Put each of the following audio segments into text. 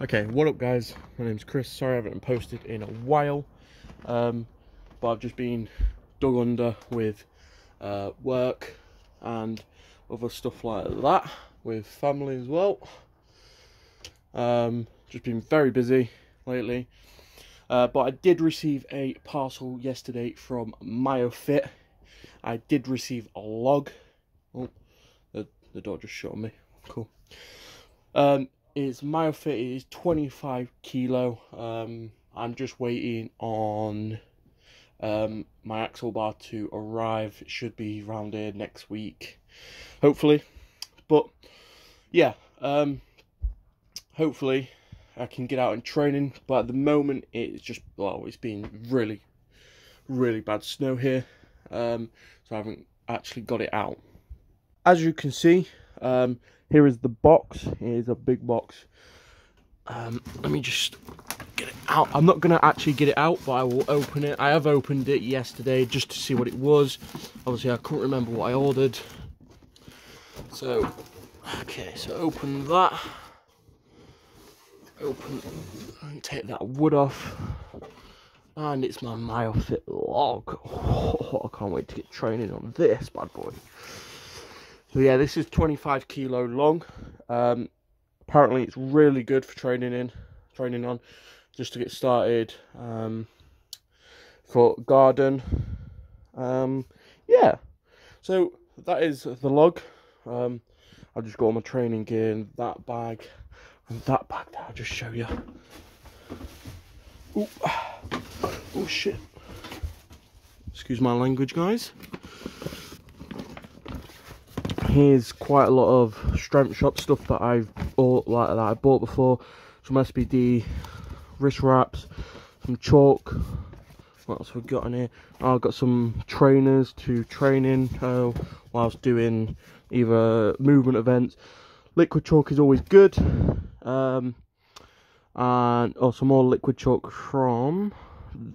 Okay, what up guys? My name's Chris. Sorry I haven't posted in a while, but I've just been dug under with work and other stuff like that, with family as well. Just been very busy lately, but I did receive a parcel yesterday from MyoFit. I did receive a log. Oh, the door just shut on me. Cool. It's MyoFit. It is 25 kilo. I'm just waiting on my axle bar to arrive. It should be around here next week, hopefully. But yeah, hopefully I can get out in training. But at the moment, it's just, well, it's been really bad snow here, so I haven't actually got it out. As you can see, here is the box. Here's a big box. Let me just get it out. I'm not going to actually get it out, but I will open it. I have opened it yesterday just to see what it was. Obviously, I couldn't remember what I ordered. So, okay, so open that. Take that wood off. And it's my MyoFit log. Oh, I can't wait to get training on this bad boy. So yeah, this is 25 kilo long. Apparently it's really good for training on, just to get started, for garden. Yeah, so that is the log. I've just got all my training gear in that bag, and that bag there, I'll just show you. Ooh. Oh shit, excuse my language guys. Here's quite a lot of strength shop stuff that I bought before. Some SBD, wrist wraps, some chalk. What else have we got in here? I've got some trainers to train in whilst doing either movement events. Liquid chalk is always good. And some more liquid chalk from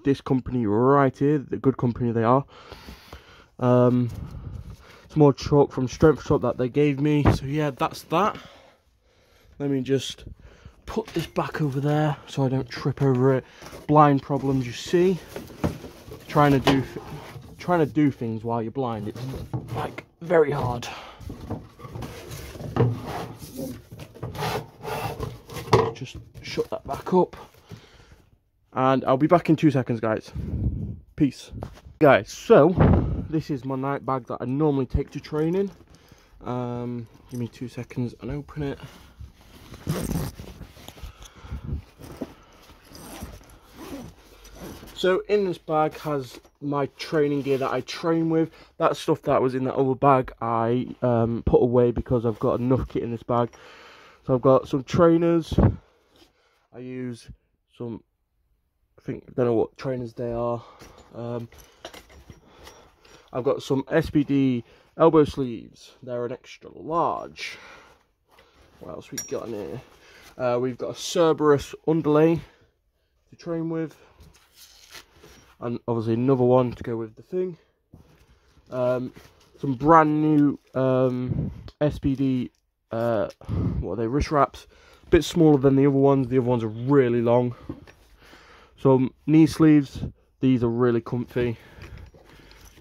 this company right here, the good company they are. Some more chalk from strength shop that they gave me. So yeah, that's that. Let me just put this back over there so I don't trip over it. Blind problems, you see. Trying to do things while you're blind, it's like very hard. Just shut that back up, and I'll be back in 2 seconds guys. Peace guys. So this is my night bag that I normally take to training. Give me 2 seconds and open it. So in this bag has my training gear that I train with. That stuff that was in that other bag I put away because I've got enough kit in this bag. So I've got some trainers. I use some, I don't know what trainers they are. I've got some SBD elbow sleeves. They're an extra large. What else we got in here? We've got a cerbruse underlay to train with, and obviously another one to go with the thing. Some brand new SBD what are they, wrist wraps. A bit smaller than the other ones. The other ones are really long. Some knee sleeves. These are really comfy.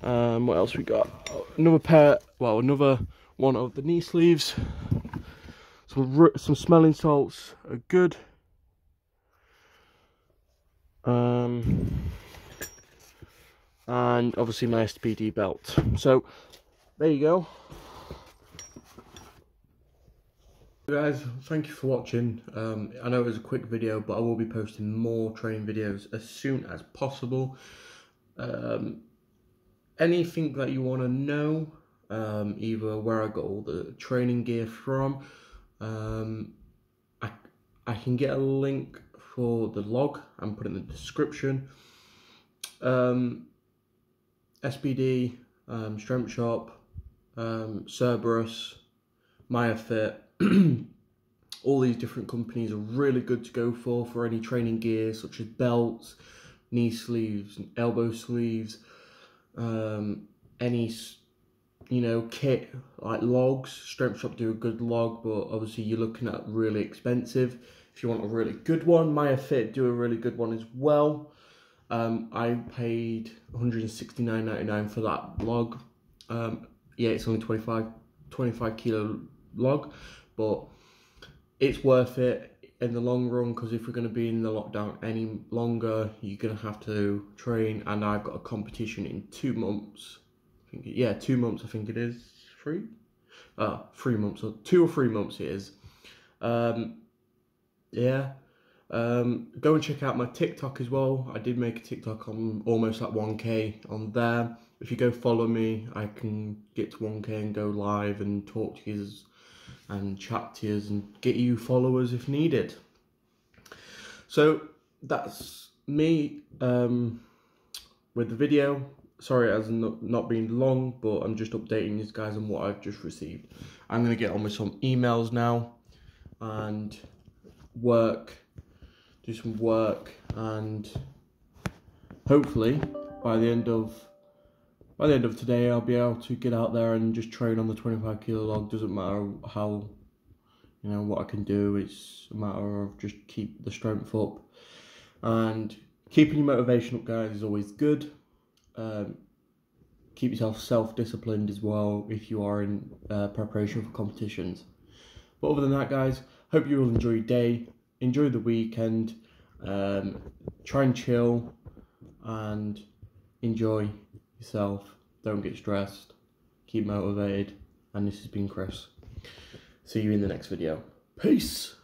What else we got? Another pair, well, another one of the knee sleeves. Some smelling salts are good. And obviously my SBD belt. So there you go. Guys, thank you for watching. I know it was a quick video, but I will be posting more training videos as soon as possible. Anything that you want to know, either where I got all the training gear from, I can get a link for the log and put it in the description. SBD, Strength Shop, Cerbruse, MyoFit, all these different companies are really good to go for any training gear such as belts, knee sleeves, elbow sleeves, any kit like logs. Strength Shop do a good log, but obviously you're looking at really expensive. if you want a really good one. Maya Fit do a really good one as well. I paid $169.99 for that log. Yeah, it's only 25 kilo log, but it's worth it in the long run, because if we're going to be in the lockdown any longer, you're going to have to train, and I've got a competition in 2 months. I think, yeah, 2 months, I think it is. 3 months, or 2 or 3 months it is. Yeah. Go and check out my TikTok as well. I did make a TikTok on almost at 1K on there. If you go follow me, I can get to 1K and go live and talk to you and chat to you and get you followers if needed. So that's me with the video. Sorry it has not been long, but I'm just updating you guys on what I've just received. I'm going to get on with some emails now and do some work, and hopefully by the end of today I'll be able to get out there and just train on the 25 kilo log. Doesn't matter how, you know, what I can do, it's a matter of just keep the strength up, and keeping your motivation up, guys, is always good. Keep yourself self-disciplined as well if you are in preparation for competitions. But other than that, guys, hope you will enjoy your day, enjoy the weekend, try and chill and enjoy yourself. Don't get stressed, keep motivated, and this has been Chris. See you in the next video. Peace.